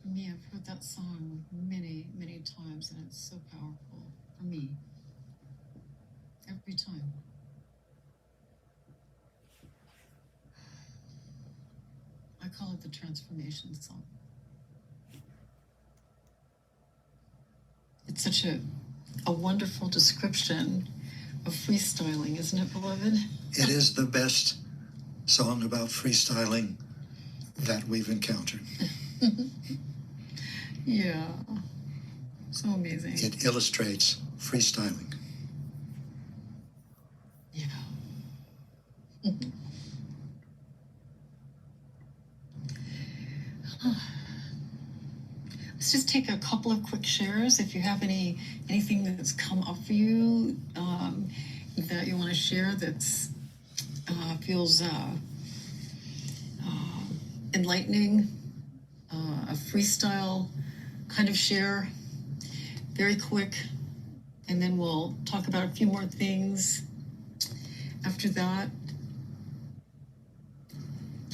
Me, I've heard that song many, many times, and it's so powerful for me. Every time. I call it the transformation song. It's such a wonderful description of freestyling, isn't it, beloved? It is the best song about freestyling that we've encountered. Yeah. So amazing. It illustrates freestyling. Yeah. Let's just take a couple of quick shares. If you have anything that's come up for you that you want to share that's feels enlightening, a freestyle kind of share, very quick, and then we'll talk about a few more things after that.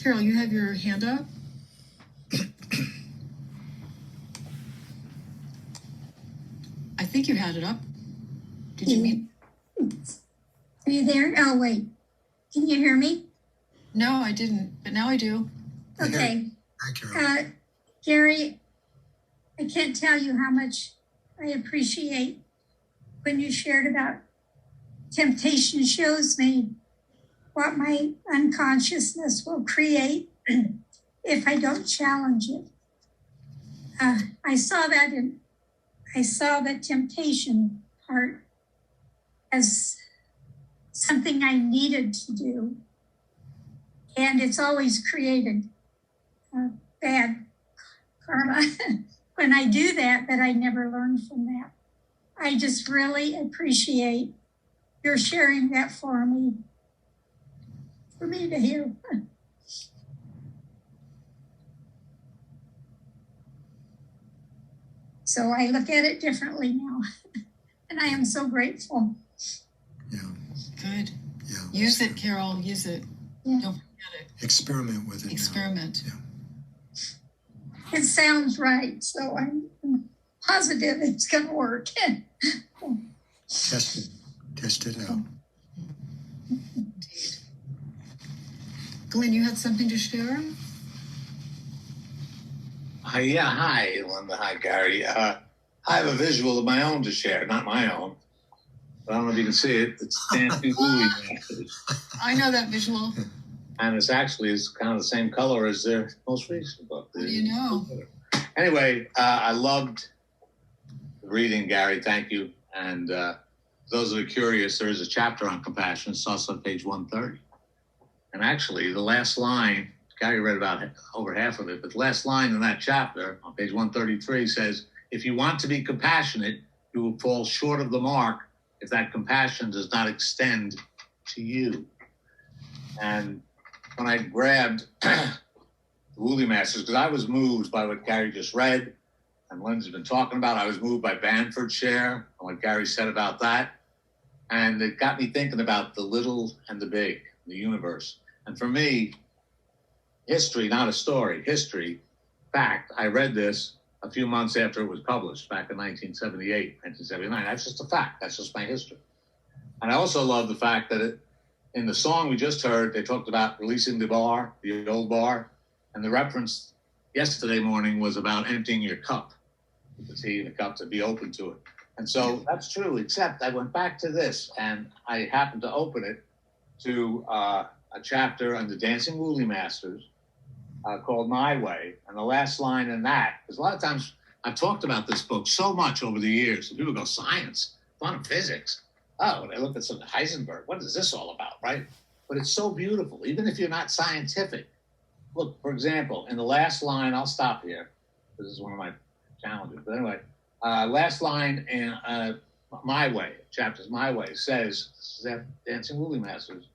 Carol, you have your hand up? I think you had it up. Did you mean? Are you there? Oh, wait. Can you hear me? No, I didn't, but now I do. Okay. Hi, Gary, I can't tell you how much I appreciate when you shared about temptation shows me what my unconsciousness will create if I don't challenge it. I saw the temptation part as something I needed to do. And it's always created bad karma when I do that, but I never learn from that. I just really appreciate your sharing that for me to hear. So I look at it differently now, and I am so grateful. Yeah. Good. Yeah. Use it, Carol. Use it. Yeah. Don't forget it. Experiment with it. Experiment. Now. Yeah. It sounds right, so I'm positive it's going to work. Test it out. Indeed. Glenn, you had something to share? Yeah, hi, Linda. Hi, Gary. I have a visual of my own to share, not my own. But I don't know if you can see it. It's Dancing Movie Masters. I know that visual. And it's kind of the same color as their most recent book. What do you know? Anyway, I loved reading, Gary. Thank you. And those that are curious, there is a chapter on compassion. It's also on page 130. And actually, the last line, Gary read about over half of it, but the last line in that chapter on page 133 says, if you want to be compassionate, you will fall short of the mark if that compassion does not extend to you. And when I grabbed the Woolley Masters, because I was moved by what Gary just read and Lynn's been talking about, I was moved by Banford's share and what Gary said about that. And it got me thinking about the little and the big, the universe. And for me, history, not a story, history, fact, I read this a few months after it was published back in 1978, 1979. That's just a fact. That's just my history. And I also love the fact that in the song we just heard, they talked about releasing the bar, the old bar, and the reference yesterday morning was about emptying your cup, the tea in the cup, to be open to it. And so that's true, except I went back to this and I happened to open it to a chapter on the Dancing Woolley Masters called My Way. And the last line in that, because a lot of times I've talked about this book so much over the years, and people go, science, quantum physics. Oh, and I look at some Heisenberg. What is this all about, right? But it's so beautiful, even if you're not scientific. Look, for example, in the last line, I'll stop here. This is one of my challenges. But anyway, last line in My Way, chapters My Way, says, this is that Dancing Woolley Masters,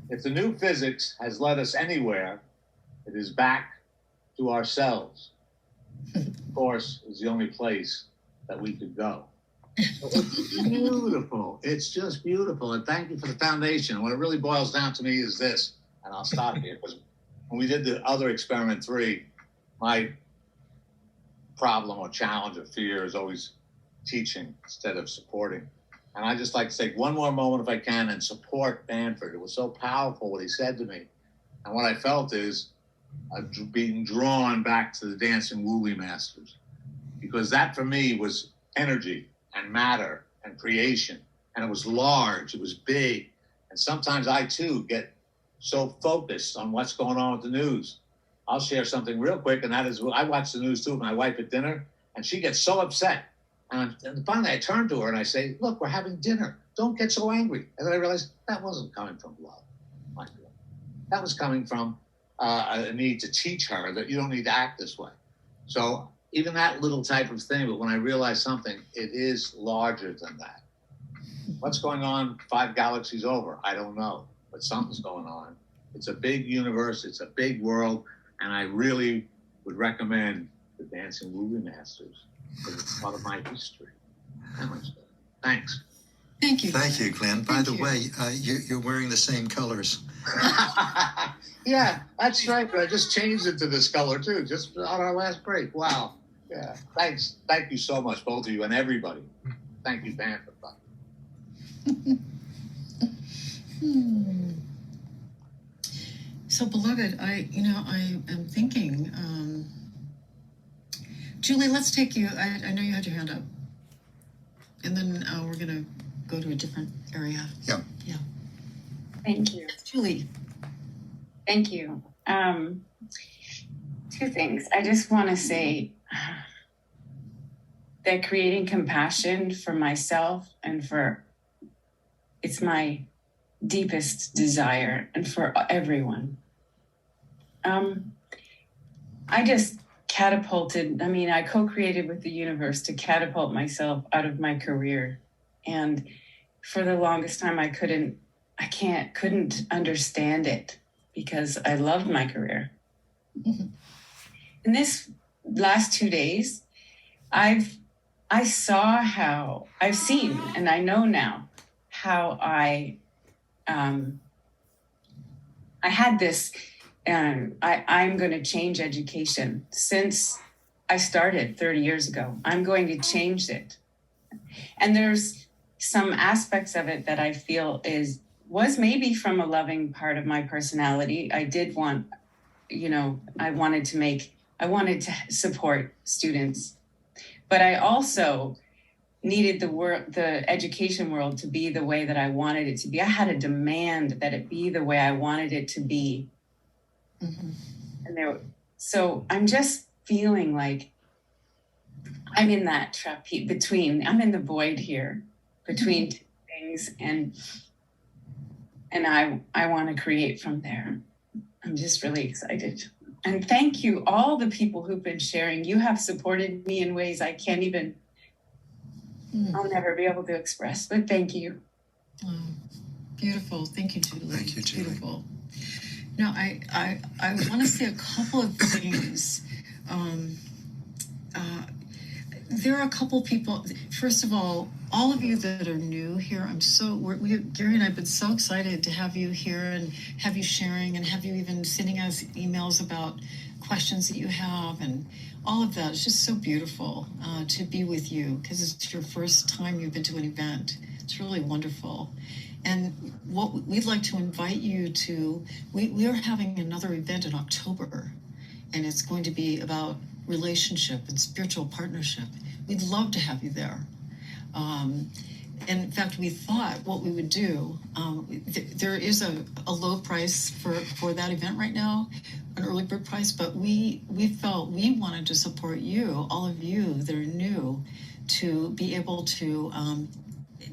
if the new physics has led us anywhere, it is back to ourselves. Of course, is the only place that we could go. It's beautiful. It's just beautiful. And thank you for the foundation. What it really boils down to me is this, and I'll stop here, because when we did the other experiment 3, my problem or challenge or fear is always teaching instead of supporting. And I just like to take one more moment, if I can, and support Banford. It was so powerful what he said to me. And what I felt is being drawn back to the Dancing Woolley Masters, because that for me was energy and matter and creation. And it was large, it was big. And sometimes I too get so focused on what's going on with the news. I'll share something real quick, and that is, I watch the news too with my wife at dinner, and she gets so upset. And finally I turn to her and I say, look, we're having dinner. Don't get so angry. And then I realized that wasn't coming from love. My God. That was coming from a need to teach her that you don't need to act this way. So even that little type of thing, but when I realize something, it is larger than that. What's going on 5 galaxies over? I don't know, but something's going on. It's a big universe. It's a big world. And I really would recommend the Dancing Woolley Masters, because it's part of my history. Thanks. Thank you. Thank you, Glenn. By Thank the you. way, you're wearing the same colors. Yeah, that's right. But I just changed it to this color too, just on our last break. Wow. Yeah. Thanks. Thank you so much, both of you and everybody. Thank you, Banford. So, beloved, I am thinking, Julie, let's take you. I know you had your hand up, and then we're gonna go to a different area. Yeah. Yeah. Thank you. Julie. Thank you. 2 things. I just want to say that creating compassion for myself and it's my deepest desire, and for everyone. I just I co-created with the universe to catapult myself out of my career. And for the longest time, I couldn't understand it, because I loved my career. Mm-hmm. In this last 2 days, I've seen, and I know now how I had this, I'm going to change education. Since I started 30 years ago, I'm going to change it. And there's some aspects of it that I feel was maybe from a loving part of my personality. I did want, I wanted to support students, but I also needed the education world to be the way that I wanted it to be. I had a demand that it be the way I wanted it to be. Mm-hmm. So I'm just feeling like I'm in that I'm in the void here between 2 things, and I want to create from there. I'm just really excited. And thank you, all the people who've been sharing. You have supported me in ways I can't even, I'll never be able to express, but thank you. Oh, beautiful. Thank you, Julie. Thank you, Julie. Beautiful. Now, I want to say a couple of things. There are a couple people. First of all of you that are new here, Gary and I have been so excited to have you here and have you sharing and have you even sending us emails about questions that you have and all of that. It's just so beautiful to be with you, because it's your first time you've been to an event. It's really wonderful. And what we'd like to invite you to, we are having another event in October, and it's going to be about relationship and spiritual partnership. We'd love to have you there. And in fact, we thought what we would do, there is a low price for that event right now, an early bird price, but we felt we wanted to support you, all of you that are new, to be able to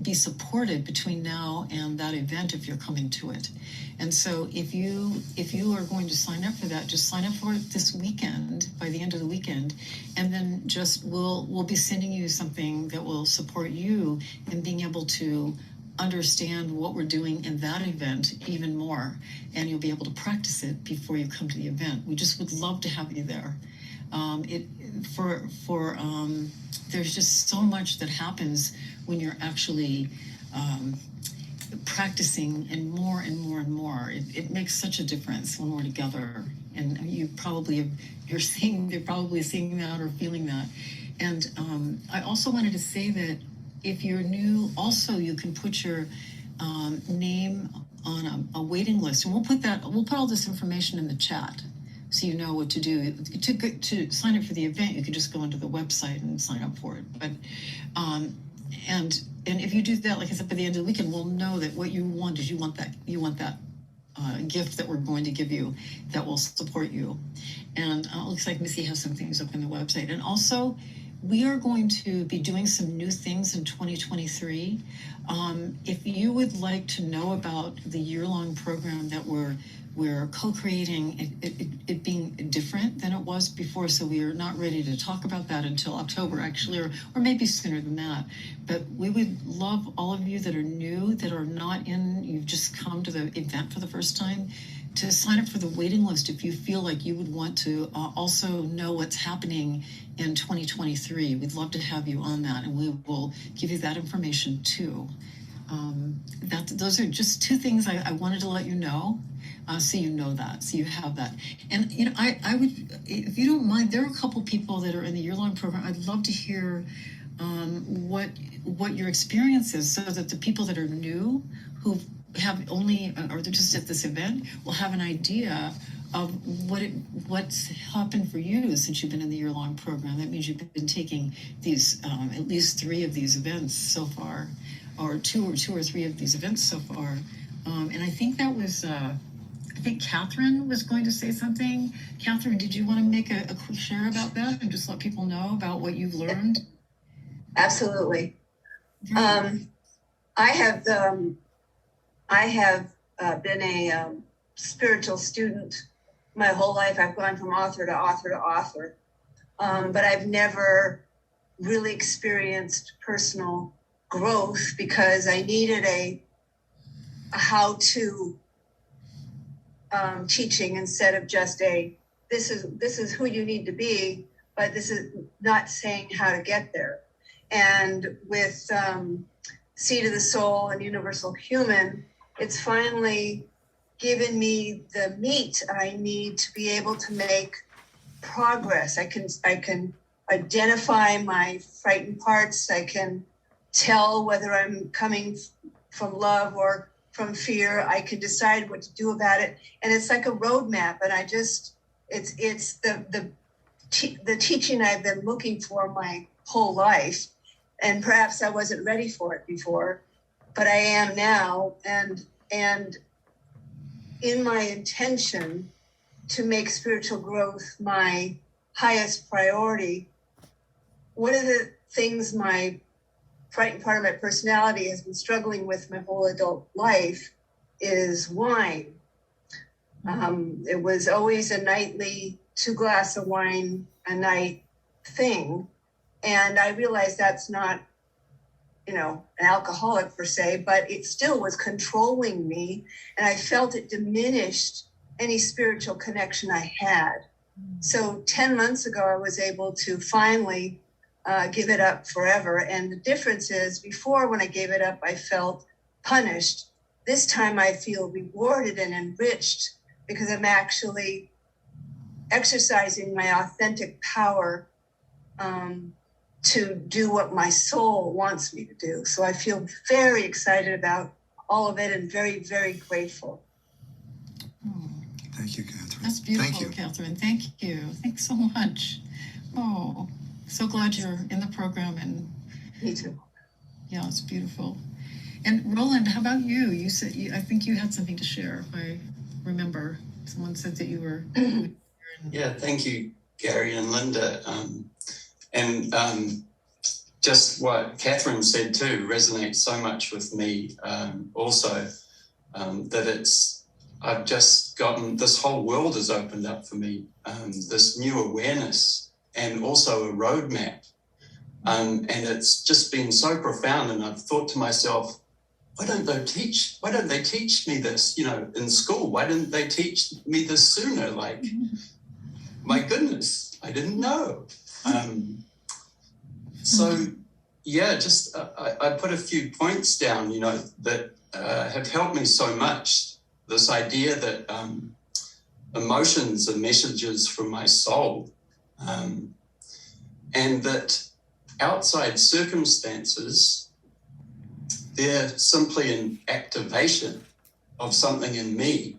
be supported between now and that event if you're coming to it. And so if you are going to sign up for that, just sign up for it this weekend, by the end of the weekend, and then just we'll be sending you something that will support you in being able to understand what we're doing in that event even more, and you'll be able to practice it before you come to the event. We just would love to have you there. There's just so much that happens when you're actually practicing, and more and more and more. It makes such a difference when we're together. And you're probably seeing that or feeling that. And I also wanted to say that if you're new, also you can put your name on a waiting list, and we'll put all this information in the chat, so you know what to do. To sign up for the event, you can just go onto the website and sign up for it. But and if you do that, like I said, by the end of the weekend, we'll know that what you want is you want that gift that we're going to give you that will support you. And it looks like Missy has some things up on the website. And also, we are going to be doing some new things in 2023. If you would like to know about the year-long program that we're co-creating, it being different than it was before, so we are not ready to talk about that until October, actually, or maybe sooner than that. But we would love all of you that are new, that are not in, you've just come to the event for the first time, to sign up for the waiting list if you feel like you would want to also know what's happening in 2023. We'd love to have you on that, and we will give you that information too. Those are just two things I wanted to let you know, so you know that, so you have that. And I would, if you don't mind, there are a couple people that are in the year-long program. I'd love to hear what your experience is, so that the people that are new, who have only, or they're just at this event, will have an idea of what's happened for you since you've been in the year-long program. That means you've been taking these at least 3 of these events so far, or two or three of these events so far. And I think that was I think Catherine was going to say something. Catherine, did you want to make a quick share about that and just let people know about what you've learned? Absolutely. I have been a spiritual student my whole life. I've gone from author to author to author, but I've never really experienced personal growth because I needed a how-to teaching instead of just this is who you need to be, but this is not saying how to get there. And with Seed of the Soul and Universal Human, it's finally given me the meat I need to be able to make progress. I can identify my frightened parts. I can tell whether I'm coming from love or from fear. I can decide what to do about it. And it's like a roadmap. And it's the teaching I've been looking for my whole life. And perhaps I wasn't ready for it before, but I am now. And in my intention to make spiritual growth my highest priority, one of the things my frightened part of my personality has been struggling with my whole adult life is wine. It was always a nightly 2 glasses of wine a night thing. And I realized that's not, an alcoholic per se, but it still was controlling me. And I felt it diminished any spiritual connection I had. So 10 months ago, I was able to finally give it up forever. And the difference is, before, when I gave it up, I felt punished. This time I feel rewarded and enriched because I'm actually exercising my authentic power to do what my soul wants me to do. So I feel very excited about all of it and very, very grateful. Thank you, Catherine. That's beautiful, Thank you. Catherine. Thank you. Thanks so much. Oh, so glad you're in the program. And Me too. yeah, it's beautiful. And Roland, how about you? You said, I think you had something to share, if I remember. Someone said that you were. Yeah, thank you, Gary and Linda. Just what Catherine said too resonates so much with me also, that I've just gotten, this whole world has opened up for me, this new awareness and also a roadmap. And it's just been so profound. And I've thought to myself, why don't they teach me this, in school? Why didn't they teach me this sooner? Like, my goodness, I didn't know. So yeah, just I put a few points down, you know, that have helped me so much. This idea that emotions are messages from my soul, and that outside circumstances, they're simply an activation of something in me.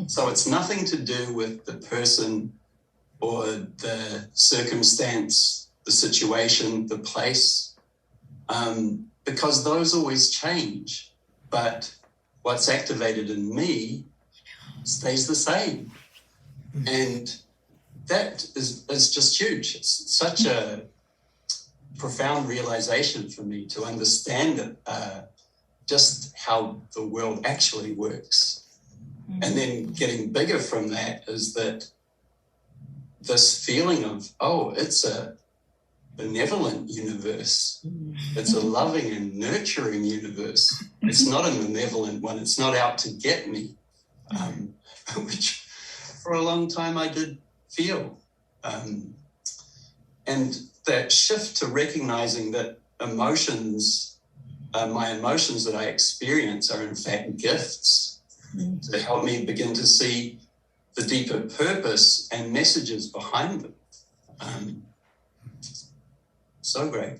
So it's nothing to do with the person or the circumstance, the situation, the place, because those always change. But what's activated in me stays the same. And that is just huge. It's such a profound realization for me to understand it, just how the world actually works. And then getting bigger from that is that this feeling of, oh, it's a benevolent universe. It's a loving and nurturing universe. It's not a malevolent one. It's not out to get me, which for a long time I did feel. And that shift to recognizing that emotions, my emotions that I experience are in fact gifts to help me begin to see the deeper purpose and messages behind them. So great.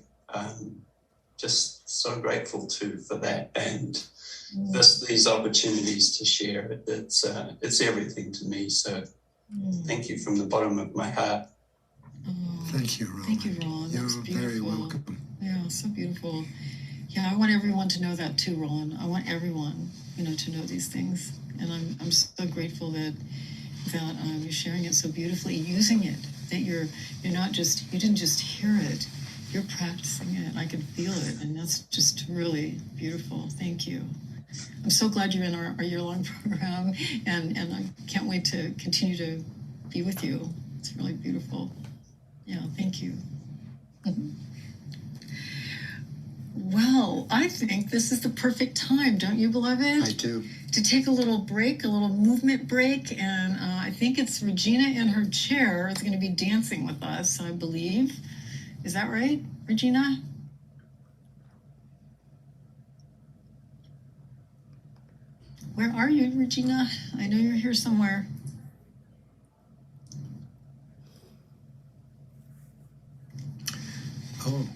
Just so grateful for that, and these opportunities to share it. It's everything to me. So thank you from the bottom of my heart. Thank you, Ron. Thank you, Ron. That was You're beautiful. very welcome. Yeah, so beautiful. Yeah, I want everyone to know that too, Ron. I want everyone, you know, to know these things, and I'm so grateful that you're sharing it so beautifully, using it. That you didn't just hear it, you're practicing it. I can feel it, and that's just really beautiful. Thank you. I'm so glad you're in our year-long program, and I can't wait to continue to be with you. It's really beautiful. Yeah, thank you. Well, I think this is the perfect time, don't you, beloved? I do. To take a little break, a little movement break, and I think it's Regina in her chair is going to be dancing with us, I believe. Is that right, Regina? Where are you, Regina? I know you're here somewhere. Oh,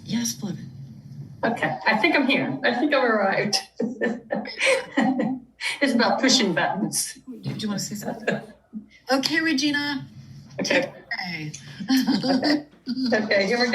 Yes, beloved. Okay, I think I'm here. I think I've arrived. It's about pushing buttons. Do you want to say something? Okay, Regina. Okay, Hey. okay, here we go.